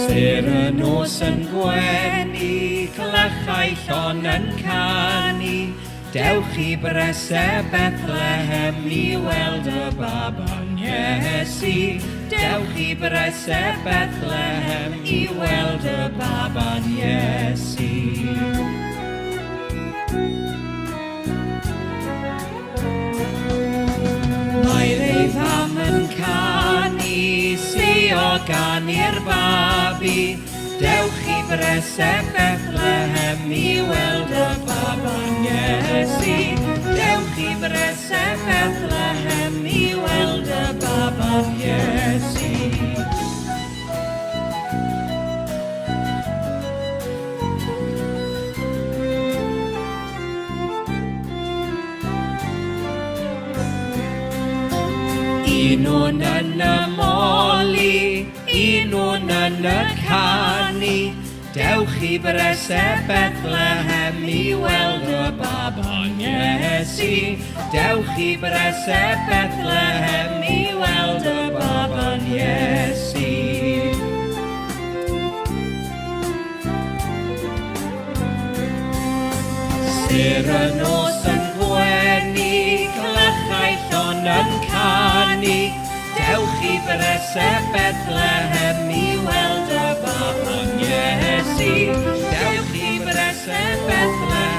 Sir y nos yn gwenu, clychau llon yn canu, dewch I bresau Bethlehem I weld y baban Iesu. Dewch I bresau Bethlehem I weld y baban Iesu. Mae'r ei fam yn canu, sio gan i'r babi. Dewch I bresau Bethlehem I weld y baban Iesu. Dewch I bresau Bethlehem I weld y baban Iesu. Un o'n yn y moli, un o'n yn y canu. Dewch I bresau Bethlehem I weld y baban Iesu. Dewch I bresau Bethlehem I weld y baban Iesu. Sir y nos yn gwenu, clychau llon yn canu. Dewch I bresau Bethlehem I weld y baban Iesu. Dewch I bresau Bethlehem